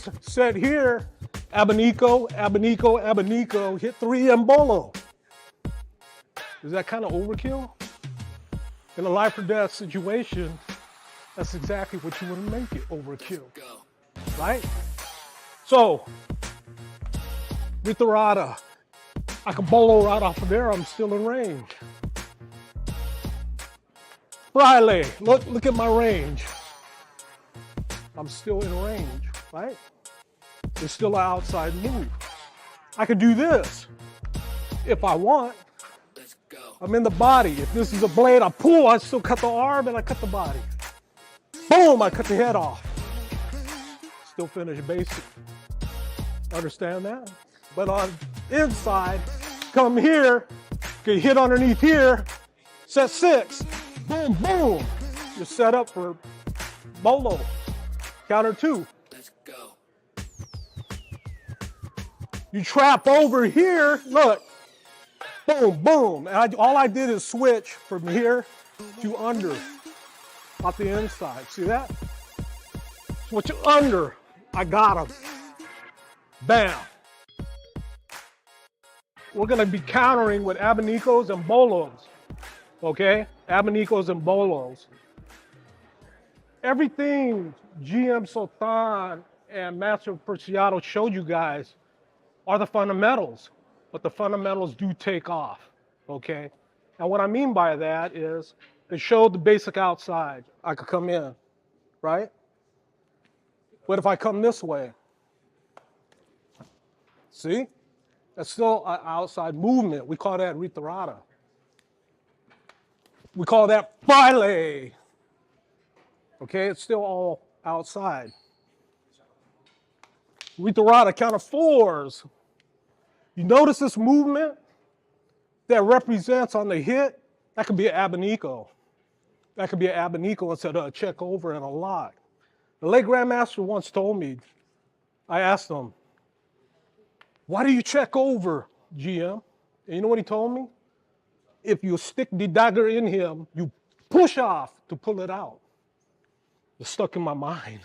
this, set here, abanico, abanico, abanico, hit 3 and bolo. Is that kind of overkill? In a life or death situation, that's exactly what you want to make it, overkill, right? So, with the Serrada, I can bolo right off of there, I'm still in range. Fraile, look at my range. I'm still in range, right? It's still an outside move. I could do this if I want. I'm in the body. If this is a blade, I pull, I still cut the arm and I cut the body. Boom, I cut the head off. Still finish basic. Understand that? But on inside, come here, get hit underneath here, set 6, boom, boom. You're set up for bolo. Counter 2. Let's go. You trap over here, look. Boom, boom. And all I did is switch from here to under, off the inside. See that? Switch under. I got him. Bam. We're going to be countering with abanicos and bolos. Okay? Abanicos and bolos. Everything GM Sultan and Master Preciado showed you guys are the fundamentals. But the fundamentals do take off, okay? And what I mean by that is it showed the basic outside. I could come in, right? What if I come this way? See? That's still an outside movement. We call that retirada. We call that fraile. Okay, it's still all outside. Retirada, count of 4s. You notice this movement that represents on the hit? That could be an abanico. That could be an abanico instead of a check over and a lock. The late Grandmaster once told me, I asked him, why do you check over, GM? And you know what he told me? If you stick the dagger in him, you push off to pull it out. It's stuck in my mind.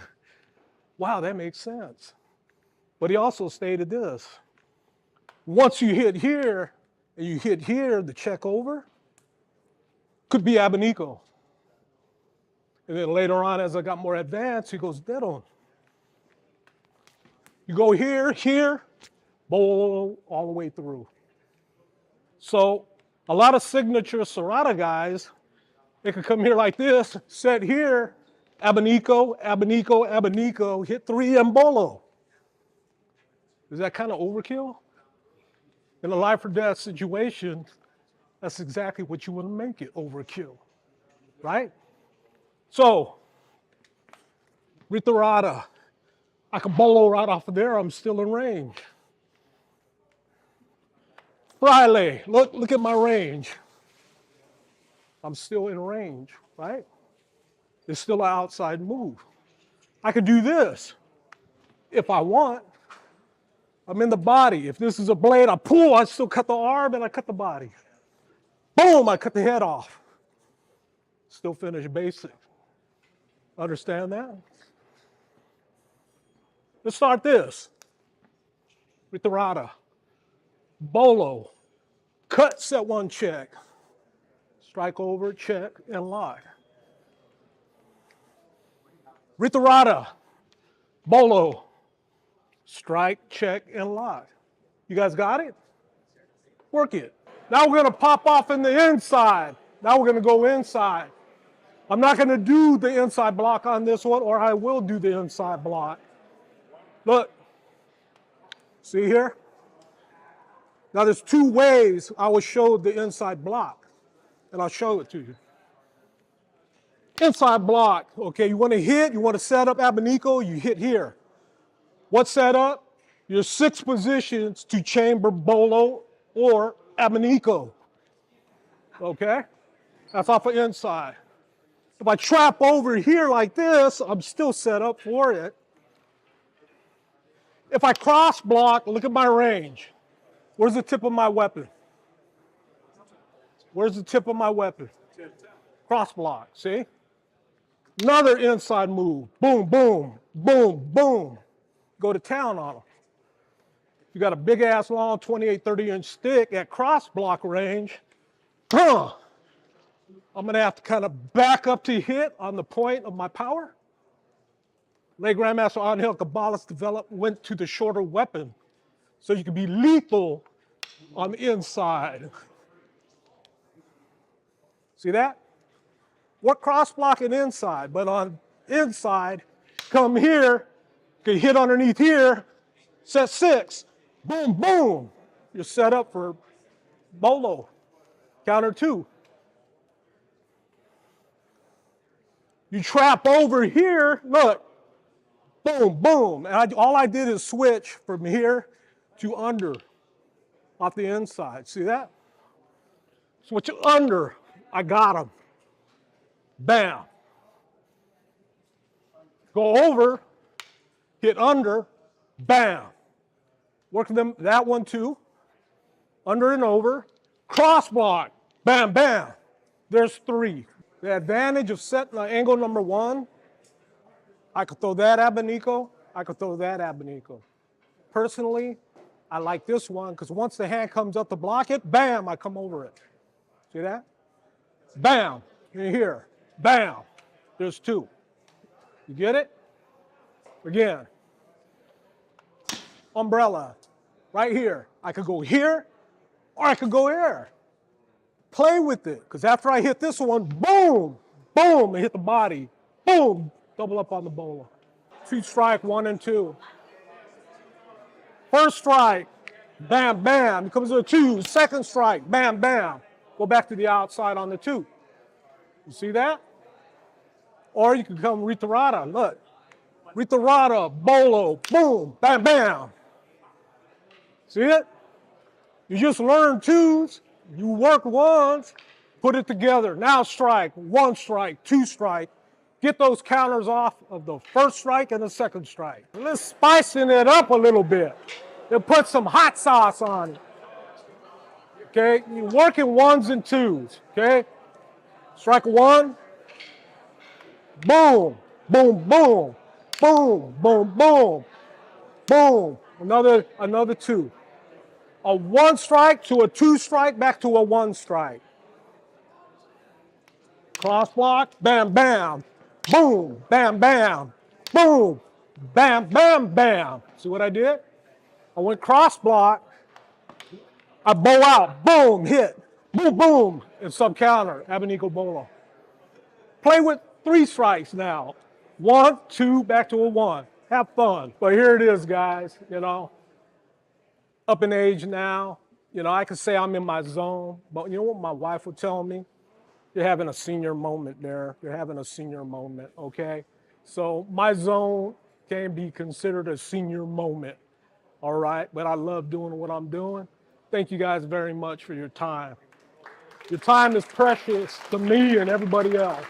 Wow, that makes sense. But he also stated this. Once you hit here, and you hit here, the check over, could be abanico. And then later on, as I got more advanced, he goes dead on. You go here, here, bolo, all the way through. So a lot of signature Serrada guys, they could come here like this, set here, abanico, abanico, abanico, hit 3 and bolo. Is that kind of overkill? In a life or death situation, that's exactly what you want to make it, overkill, right? So, retirada, I can bolo right off of there, I'm still in range. Fraile, look at my range. I'm still in range, right? It's still an outside move. I could do this if I want. I'm in the body. If this is a blade, I pull, I still cut the arm and I cut the body. Boom, I cut the head off. Still finish basic. Understand that? Let's start this. Retirada. Bolo. Cut, set 1, check. Strike over, check, and lock. Retirada. Bolo. Strike, check, and lock. You guys got it? Work it. Now we're going to pop off in the inside. Now we're going to go inside. I'm not going to do the inside block on this one, or I will do the inside block. Look. See here? Now there's 2 ways I will show the inside block, and I'll show it to you. Inside block, okay, you want to hit, you want to set up abanico, you hit here. What's set up? Your 6 positions to chamber bolo or abanico. Okay? That's off of inside. If I trap over here like this, I'm still set up for it. If I cross block, look at my range. Where's the tip of my weapon? Where's the tip of my weapon? Cross block, see? Another inside move. Boom, boom, boom, boom. go to town on them. You got a big ass long 28, 30-inch stick at cross block range. I'm gonna have to kind of back up to hit on the point of my power. Late Grandmaster Angel Cabales went to the shorter weapon so you can be lethal on the inside. See that? We're cross blocking inside, but on inside, come here, can hit underneath here, set 6, boom, boom. You're set up for bolo, counter 2. You trap over here, look, boom, boom. And all I did is switch from here to under off the inside. See that? Switch under, I got him. Bam. Go over, hit under, bam. Work them, that one too. Under and over, cross block, bam, bam. There's 3. The advantage of setting angle number 1, I could throw that abanico, I could throw that abanico. Personally, I like this one because once the hand comes up to block it, bam, I come over it. See that? Bam, you're here, bam. There's 2. You get it? Again, umbrella, right here. I could go here or I could go here. Play with it, because after I hit this one, boom, boom, and hit the body, boom, double up on the bolo. 2 strike, 1 and 2. First strike, bam, bam, it comes to a 2. Second strike, bam, bam. Go back to the outside on the 2. You see that? Or you can come retirada, look. Retirada, bolo, boom, bam, bam. See it? You just learn 2s. You work 1s, put it together. Now strike, 1 strike, 2 strike. Get those counters off of the first strike and the second strike. Let's spicing it up a little bit. Then put some hot sauce on it. Okay, you're working 1s and 2s, okay? Strike 1, boom, boom, boom, boom, boom, boom, boom. Another 2. A 1 strike to a 2 strike, back to a 1 strike. Cross block, bam, bam, boom, bam, bam, boom, bam, bam, bam. See what I did? I went cross block, I bow out, boom, hit, boom, boom, and sub counter, abanico bolo. Play with 3 strikes now. 1, 2, back to a 1. Have fun. But here it is, guys, you know. Up in age now, you know, I can say I'm in my zone, but you know what my wife would tell me? You're having a senior moment there. You're having a senior moment, okay? So my zone can be considered a senior moment, all right? But I love doing what I'm doing. Thank you guys very much for your time. Your time is precious to me and everybody else.